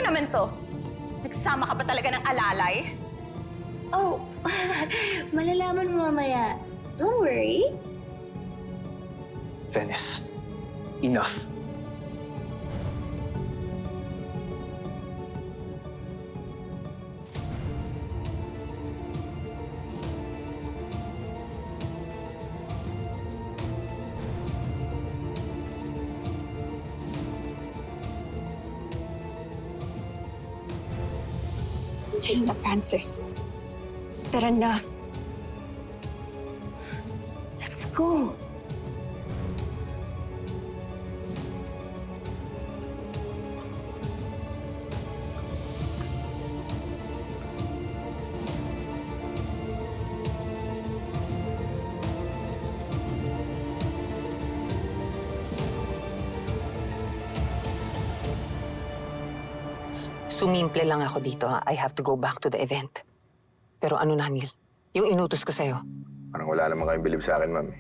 naman to? Nagsama ka ba talaga ng alalay? Oh, malalaman mo mamaya. Don't worry. Venice, enough. Hilda Francis. Tara na. Let's go. Sumimple lang ako dito. I have to go back to the event. Pero ano na, Neil? Yung inutos ko sa'yo. Parang wala naman kayong bilib sa akin, ma'am.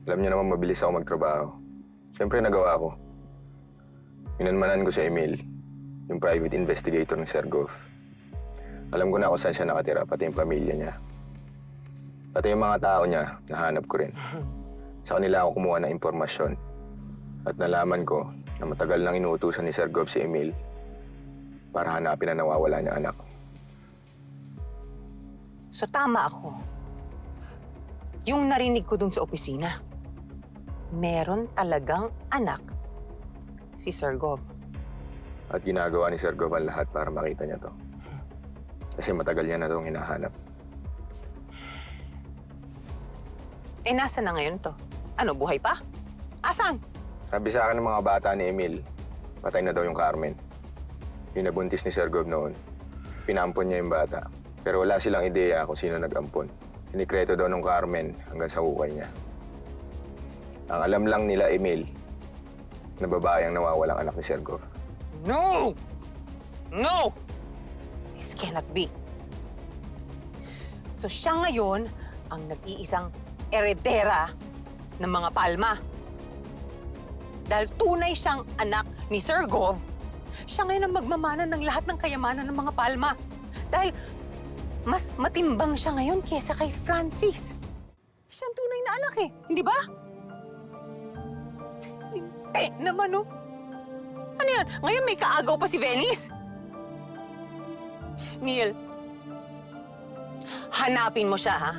Alam niyo naman mabilis ako magtrabaho. Siyempre nagawa ko. Minanmanan ko si Emil, yung private investigator ng Sergov. Alam ko na kung saan siya nakatira, pati yung pamilya niya. Pati yung mga tao niya, nahanap ko rin. Sa kanila ako kumuha ng impormasyon. At nalaman ko na matagal nang inuutusan ni Sergov si Emil para hanapin na nawawala niya anak. So tama ako. Yung narinig ko dun sa opisina, meron talagang anak si Sergov. At ginagawa ni Sergov ang lahat para makita niya to. Kasi matagal niya na itong hinahanap. Eh, nasa na ngayon to? Ano, buhay pa? Asan? Sabi sa akin ng mga bata ni Emil, patay na daw yung Carmen. Yung nabuntis ni Sergov noon, pinampon niya yung bata. Pero wala silang ideya kung sino nag-ampon. Sinikreto daw ng Carmen hanggang sa hukay niya. Ang alam lang nila, Emil, na babae ang nawawalang anak ni Sergov. No! No! This cannot be. So siya ngayon ang nag-iisang eredera ng mga Palma. Dahil tunay siyang anak ni Sergov, siya ngayon ang magmamana ng lahat ng kayamanan ng mga Palma. Dahil mas matimbang siya ngayon kesa kay Francis. Siya ang tunay na anak eh, hindi ba? Hindi naman oh. Ano yan? Ngayon may kaagaw pa si Venice? Neil, hanapin mo siya ha.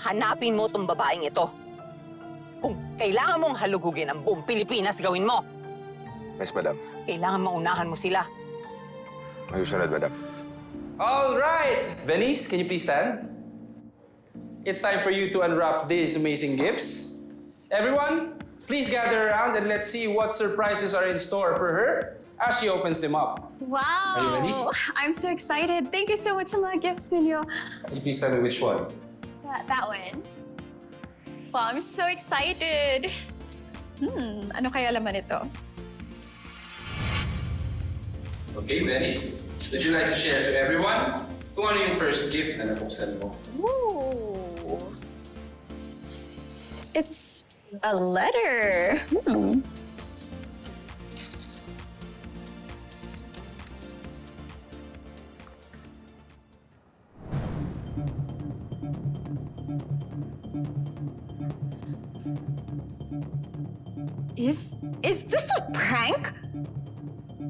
Hanapin mo tong babaeng ito. Kung kailangan mong halugugin ang buong Pilipinas, gawin mo. Yes, madam. Kailangan maunahan mo sila. Masusunod, madam. All right! Venice, can you please stand? It's time for you to unwrap these amazing gifts. Everyone, please gather around and let's see what surprises are in store for her as she opens them up. Wow! Are you ready? I'm so excited. Thank you so much sa mga gifts ninyo. Can you please tell me which one? That one. Wow, I'm so excited. Ano kaya laman ito? Okay, Venice, would you like to share to everyone kung ano yung first gift na nabuksan mo? Ooh. It's a letter. Is this a prank?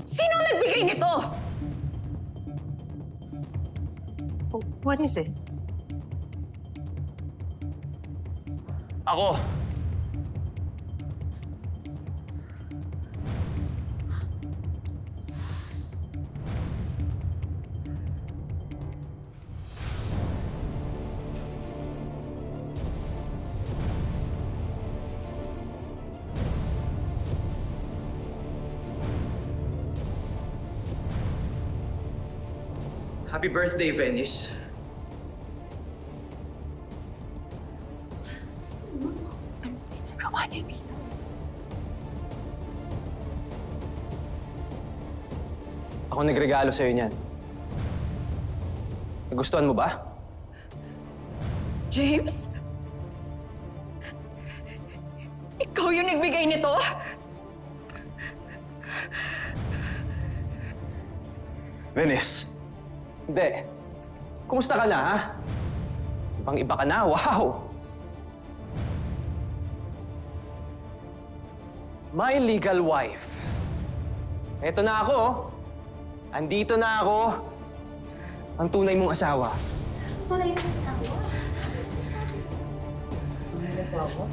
Sino ang nagbigay nito? Oh, what is it? Ako! Happy birthday, Venice. Gawa niya dito. Ako nagregalo sa'yo niyan. Nagustuhan mo ba? James? Ikaw yung nagbigay nito? Venice. Hindi. Kumusta ka na, ha? Ibang-iba ka na, wow! My legal wife. Eto na ako, oh. Andito na ako. Ang tunay mong asawa. Tunay na asawa?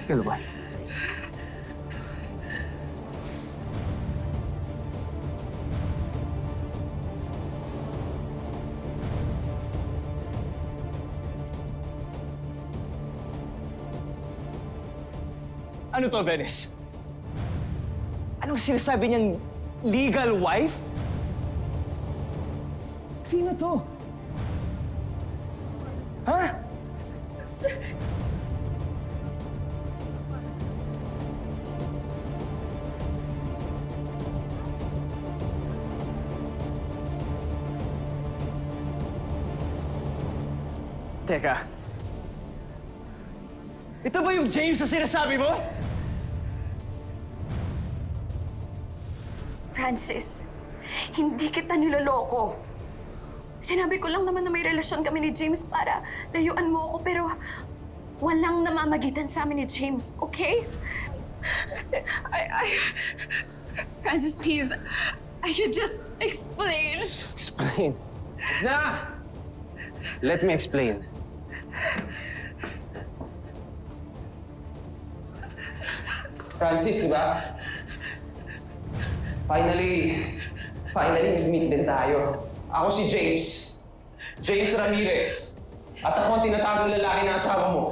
Legal wife. Ano to, Venice? Anong sinasabi niyang legal wife? Sino to? Ha? Teka. Ito ba yung James na sinasabi mo? Francis, hindi kita niloloko. Sinabi ko lang naman na may relasyon kami ni James para layuan mo ako, pero walang namamagitan sa amin ni James, okay? Francis, please, I could just explain. Explain. Na! Let me explain. Francis, di ba? Finally, nag-meet din tayo. Ako si James. James Ramirez. At ako ang tinatagong lalaki ng asawa mo.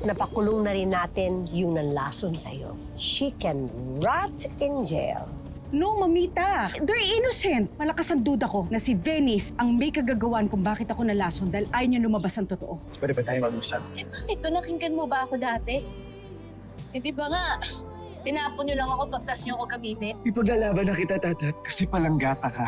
Napakulong na rin natin yung nanlason sa'yo. She can rot in jail. No, mamita. They're innocent. Malakas ang duda ko na si Venice ang may kagagawan kung bakit ako nalason dahil ayaw niya lumabas ang totoo. Pwede ba tayo mag-usap? Eh bakit? Pinakinggan mo ba ako dati? Eh di ba nga, tinapon niyo lang ako pagtas niyo ako gamitin? Ipaglalaban na kita, Tatat, kasi palanggata ka.